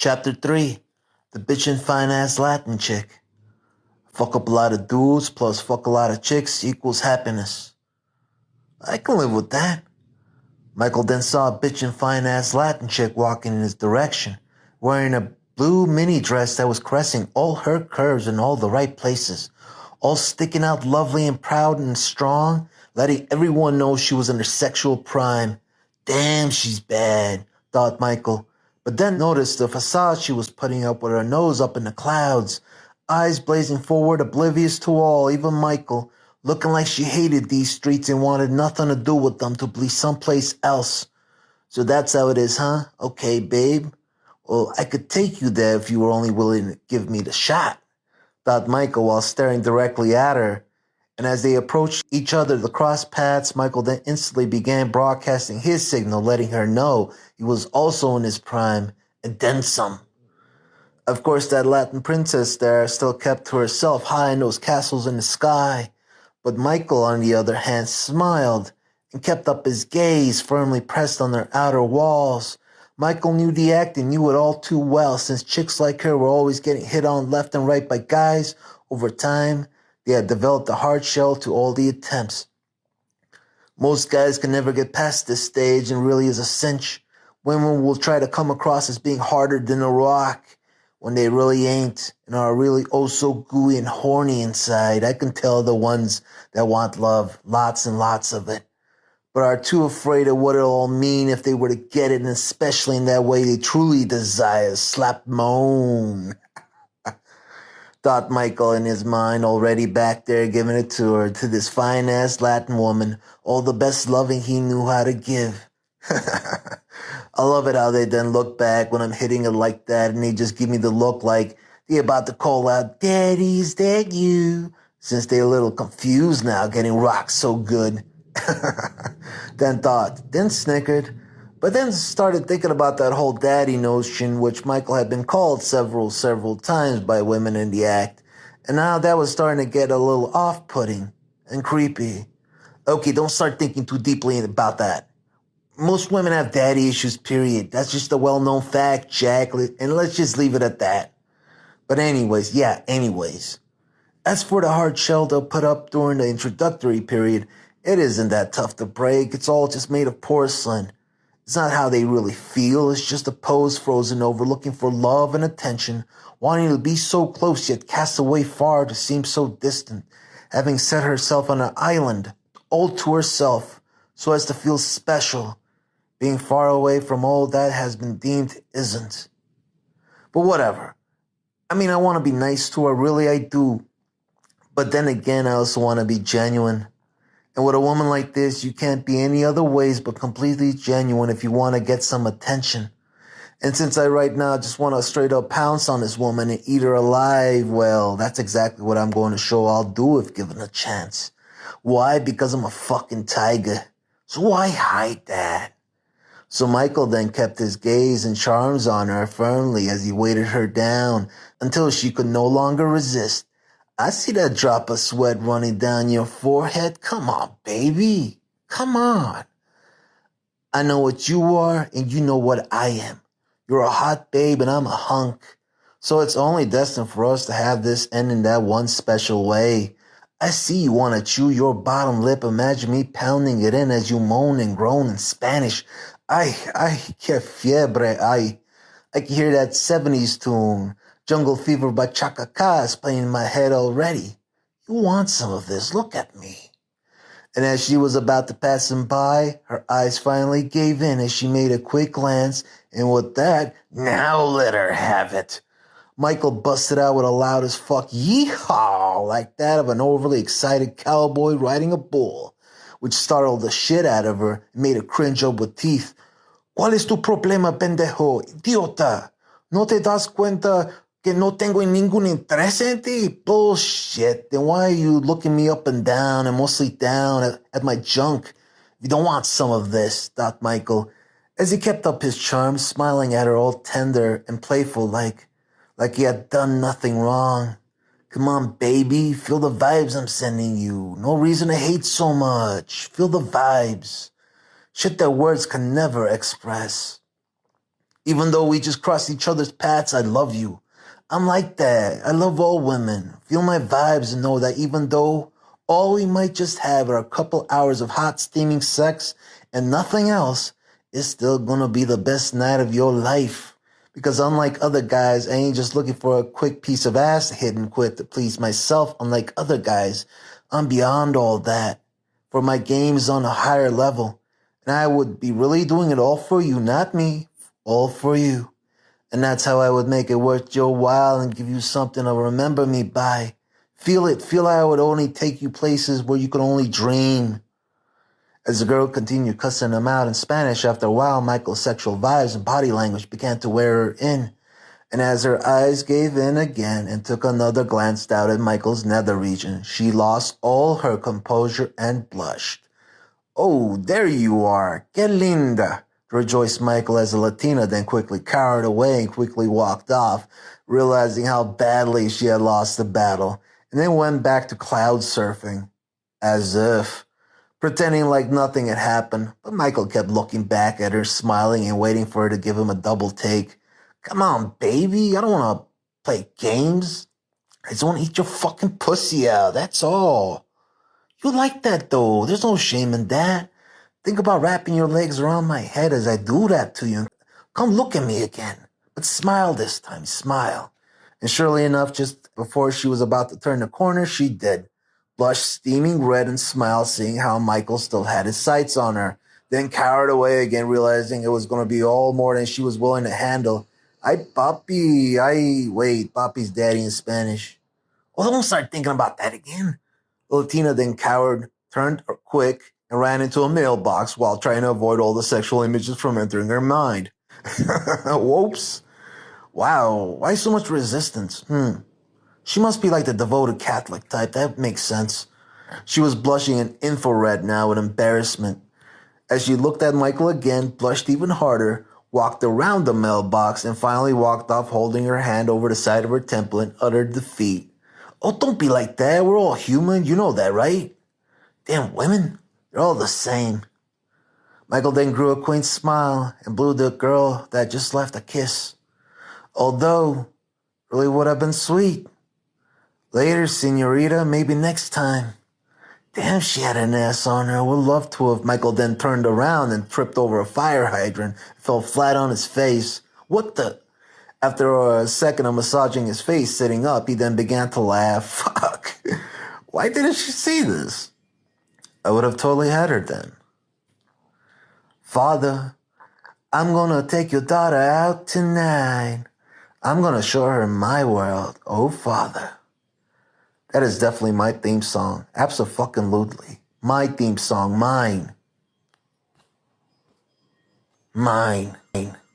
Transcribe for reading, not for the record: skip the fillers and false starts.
Chapter 3 The Bitchin' Fine Ass Latin Chick. Fuck up a lot of dudes plus fuck a lot of chicks equals happiness. I can live with that. Michael then saw a bitchin' fine ass Latin chick walking in his direction, wearing a blue mini dress that was caressing all her curves in all the right places, all sticking out lovely and proud and strong, letting everyone know she was in her sexual prime. Damn, she's bad, thought Michael, but then noticed the facade she was putting up with her nose up in the clouds, eyes blazing forward, oblivious to all, even Michael, looking like she hated these streets and wanted nothing to do with them to be someplace else. So that's how it is, huh? Okay, babe. Well, I could take you there if you were only willing to give me the shot, thought Michael while staring directly at her. And as they approached each other to cross paths, Michael then instantly began broadcasting his signal, letting her know he was also in his prime, and then some. Of course, that Latin princess there still kept to herself high in those castles in the sky. But Michael, on the other hand, smiled and kept up his gaze firmly pressed on their outer walls. Michael knew the act and knew it all too well, since chicks like her were always getting hit on left and right by guys. Over time, they had developed a hard shell to all the attempts. Most guys can never get past this stage and really is a cinch. Women will try to come across as being harder than a rock when they really ain't and are really oh so gooey and horny inside. I can tell the ones that want love, lots and lots of it, but are too afraid of what it'll all mean if they were to get it, and especially in that way they truly desire. Slap moan. Thought Michael in his mind, already back there giving it to her, to this fine-ass Latin woman, all the best loving he knew how to give. I love it how they then look back when I'm hitting it like that, and they just give me the look like they're about to call out, "Daddy, is that you?" Since they're a little confused now, getting rocked so good. Then thought, then snickered, but then started thinking about that whole daddy notion, which Michael had been called several times by women in the act, and now that was starting to get a little off-putting and creepy. Okay, don't start thinking too deeply about that. Most women have daddy issues, period. That's just a well-known fact, Jack, and let's just leave it at that. But anyways. As for the hard shell they'll put up during the introductory period, it isn't that tough to break. It's all just made of porcelain. It's not how they really feel. It's just a pose frozen over, looking for love and attention, wanting to be so close yet cast away far to seem so distant, having set herself on an island, all to herself, so as to feel special. Being far away from all that has been deemed isn't. But whatever. I mean, I want to be nice to her, really I do. But then again, I also want to be genuine. And with a woman like this, you can't be any other ways but completely genuine if you want to get some attention. And since I right now just want to straight up pounce on this woman and eat her alive, well, that's exactly what I'm going to show I'll do if given a chance. Why? Because I'm a fucking tiger. So why hide that? So Michael then kept his gaze and charms on her firmly as he weighted her down until she could no longer resist. I see that drop of sweat running down your forehead. Come on, baby. Come on. I know what you are and you know what I am. You're a hot babe and I'm a hunk. So it's only destined for us to have this end in that one special way. I see you want to chew your bottom lip. Imagine me pounding it in as you moan and groan in Spanish. Ay, que fiebre, ay. I can hear that 70s tune, Jungle Fever by Chaka Khan, playing in my head already. You want some of this, look at me. And as she was about to pass him by, her eyes finally gave in as she made a quick glance, and with that, now let her have it. Michael busted out with a loud as fuck yeehaw, like that of an overly excited cowboy riding a bull, which startled the shit out of her and made her cringe up with teeth. ¿Cuál es tu problema, pendejo? Idiota. ¿No te das cuenta que no tengo ningún interés en ti? Bullshit. Then why are you looking me up and down, and mostly down at my junk? You don't want some of this, thought Michael, as he kept up his charm, smiling at her all tender and playful like he had done nothing wrong. Come on, baby, feel the vibes I'm sending you. No reason to hate so much. Feel the vibes. Shit that words can never express. Even though we just crossed each other's paths, I love you. I'm like that. I love all women. Feel my vibes and know that even though all we might just have are a couple hours of hot steaming sex and nothing else, it's still gonna be the best night of your life. Because unlike other guys, I ain't just looking for a quick piece of ass to hit and quit to please myself. Unlike other guys, I'm beyond all that. For my game is on a higher level. And I would be really doing it all for you, not me. All for you. And that's how I would make it worth your while and give you something to remember me by. Feel it. Feel how I would only take you places where you could only dream. As the girl continued cussing him out in Spanish, after a while, Michael's sexual vibes and body language began to wear her in. And as her eyes gave in again and took another glance down at Michael's nether region, she lost all her composure and blushed. Oh, there you are. Que linda, rejoiced Michael as the Latina then quickly cowered away and quickly walked off, realizing how badly she had lost the battle, and then went back to cloud surfing. As if, pretending like nothing had happened, but Michael kept looking back at her, smiling and waiting for her to give him a double take. Come on, baby, I don't want to play games. I just want to eat your fucking pussy out, that's all. You like that, though. There's no shame in that. Think about wrapping your legs around my head as I do that to you. Come look at me again. But smile this time, smile. And surely enough, just before she was about to turn the corner, she did. Blushed steaming red and smiled, seeing how Michael still had his sights on her. Then cowered away again, realizing it was going to be all more than she was willing to handle. Ay, papi. Wait, papi's daddy in Spanish. Well, don't start thinking about that again. Latina then cowered, turned quick, and ran into a mailbox while trying to avoid all the sexual images from entering her mind. Whoops. Wow, why so much resistance? She must be like the devoted Catholic type. That makes sense. She was blushing in infrared now with embarrassment. As she looked at Michael again, blushed even harder, walked around the mailbox, and finally walked off holding her hand over the side of her temple and uttered defeat. Oh, don't be like that. We're all human. You know that, right? Damn women. They're all the same. Michael then grew a quaint smile and blew the girl that just left a kiss. Although, really would have been sweet. Later, senorita, maybe next time. Damn, she had an ass on her. Would love to have. Michael then turned around and tripped over a fire hydrant, fell flat on his face. What the? After a second of massaging his face sitting up, he then began to laugh. Fuck. Why didn't she see this? I would have totally had her then. Father, I'm gonna take your daughter out tonight. I'm gonna show her my world. Oh, Father. That is definitely my theme song. Abso-fucking-lutely. My theme song. Mine. Mine.